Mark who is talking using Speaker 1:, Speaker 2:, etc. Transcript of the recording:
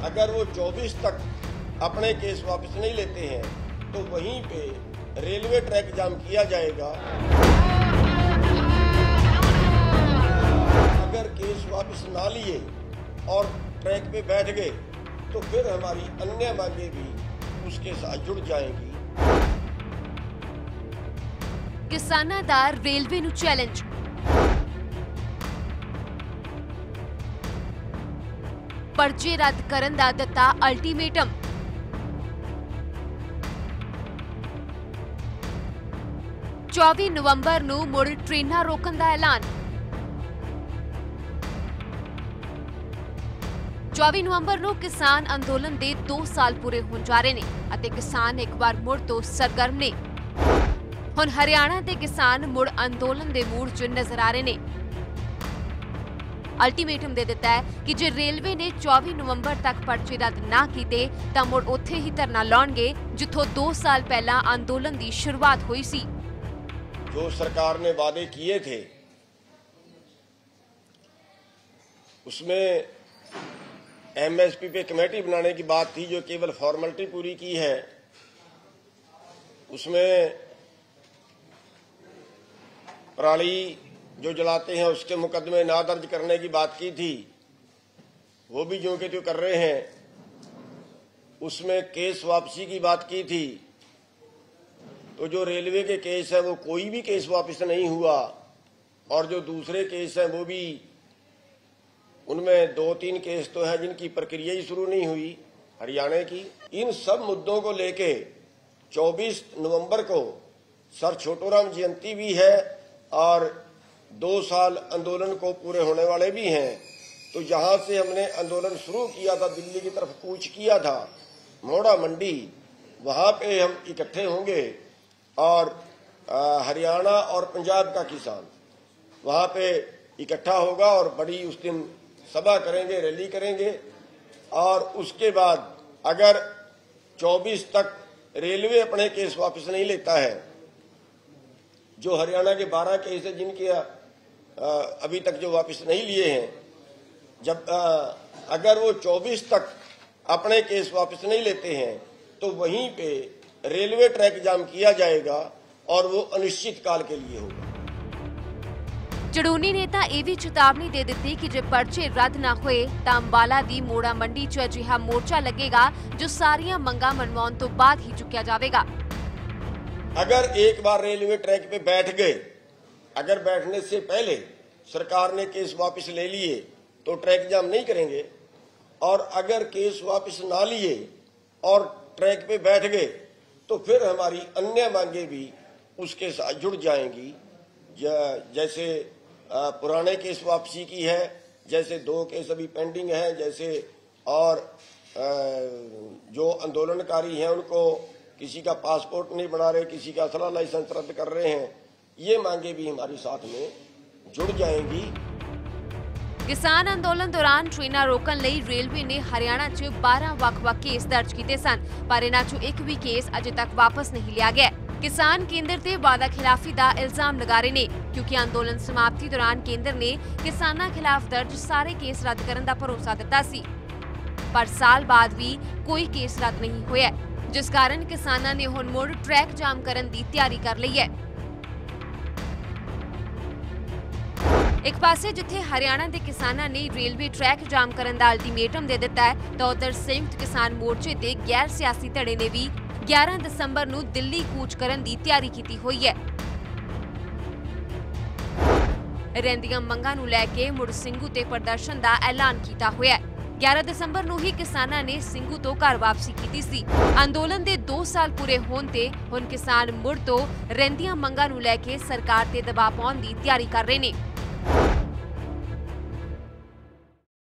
Speaker 1: अगर वो 24 तक अपने केस वापस नहीं लेते हैं तो वहीं पे रेलवे ट्रैक जाम किया जाएगा। अगर केस वापस ना लिए और ट्रैक पे बैठ गए तो फिर हमारी अन्य मांगे भी उसके साथ जुड़ जाएंगी।
Speaker 2: किसानां दा रेलवे नूं चैलेंज। पर्चे रद्द करन दा दिता अल्टीमेटम। चौबी नवंबर नूं मुड़ ट्रेनां रोकण दा ऐलान। 24 नवंबर नूं किसान अंदोलन दे 2 साल पूरे होण जा रहे ने अते किसान एक बार मुड़ तो सरगर्म ने। हुण हरियाणा दे किसान मुड़ अंदोलन दे मूड च नजर आ रहे ने। अल्टीमेटम दे दिता है कि जे रेलवे ने 24 नवंबर तक पर्चे रद्द ना कीते तां मुड़ उत्थे ही धरना लाउणगे जिथों 2 साल पहला अंदोलन दी शुरुआत हुई सी।
Speaker 1: जो सरकार ने वादे किए थे उसमें एमएसपी पे कमेटी बनाने की बात थी, जो केवल फॉर्मेलिटी पूरी की है। उसमें पराली जो जलाते हैं उसके मुकदमे ना दर्ज करने की बात की थी, वो भी जो के त्यों कर रहे हैं। उसमें केस वापसी की बात की थी, तो जो रेलवे के केस है वो कोई भी केस वापस नहीं हुआ, और जो दूसरे केस हैं वो भी, उनमें 2-3 केस तो है जिनकी प्रक्रिया ही शुरू नहीं हुई हरियाणा की। इन सब मुद्दों को लेके 24 नवंबर को सर छोटूराम जयंती भी है और 2 साल आंदोलन को पूरे होने वाले भी हैं। तो जहां से हमने आंदोलन शुरू किया था, दिल्ली की तरफ कूच किया था, मोड़ा मंडी, वहां पे हम इकट्ठे होंगे और हरियाणा और पंजाब का किसान वहां पे इकट्ठा होगा और बड़ी उस दिन सभा करेंगे, रैली करेंगे। और उसके बाद अगर 24 तक रेलवे अपने केस वापस नहीं लेता है, जो हरियाणा के 12 केस है जिनके अभी तक जो वापस नहीं लिए हैं, जब अगर वो 24 तक अपने केस वापस नहीं लेते हैं तो वहीं पे रेलवे ट्रैक जाम किया जाएगा और वो अनिश्चित काल के लिए होगा।
Speaker 2: झड़ूनी नेता ये भी चेतावनी दे दी कि जे पर्चे रद्द ना होए तां अंबाला दी मोड़ा मंडी च अजिहा मोर्चा लगेगा जो सारियां मंगां मनवाउण तो बाद ही चुकिया जाएगा।
Speaker 1: अगर एक बार रेलवे ट्रैक पे बैठ गए, अगर बैठने से पहले सरकार ने केस वापस ले लिए तो ट्रैक जाम नहीं करेंगे, और अगर केस वापस ना लिए और ट्रैक पे बैठ गए तो फिर हमारी अन्य मांगे भी उसके साथ जुड़ जाएंगी। जैसे पुराने केस वापसी की है, जैसे 2 केस अभी पेंडिंग है, जैसे और जो आंदोलनकारी हैं उनको किसी का पासपोर्ट नहीं बना रहे, किसी का असला लाइसेंस रद्द कर रहे हैं, ये मांगे भी हमारी साथ में जुड़ जाएंगी।
Speaker 2: किसान अंदोलन दौरान ट्रेनां रोकण लई रेलवे ने हरियाणा च 12 ਵੱਖ-ਵੱਖ केस दर्ज किए सन, पर इन्हां चों एक भी केस अजे तक वापस नहीं लिया गया। किसान केंद्र ते वादा खिलाफी का इल्जाम लगा रहे ने, क्योंकि आंदोलन समाप्ति दौरान केंद्र ने किसानां खिलाफ दर्ज सारे केस रद्द करने का भरोसा दिता सी, पर साल बाद भी कोई केस रद्द नहीं होया, जिस कारण किसानां ने हुण मुड़ ट्रैक जाम करने की तैयारी कर ली है। एक पासे जिथे हरियाणा के किसानां ने रेलवे ट्रैक जाम करने का अल्टीमेटम दे दिता है, तो उधर संयुक्त किसान मोर्चे के गैर सियासी धड़े ने भी 11 दसंबर नूं दिल्ली कूच करने की तैयारी की हुई है। रहिंदियां मंगां नूं लैके मुड़ सिंघू ते प्रदर्शन का ऐलान किया हुआ है। 11 दसंबर नूं ही किसानां ने सिंघू तो घर वापसी की सी। अंदोलन के 2 साल पूरे होने ते हुण किसान मुड़ तो रहिंदियां मंगां नूं लैके सरकार ते दबाव पाउण की तैयारी कर रहे ने।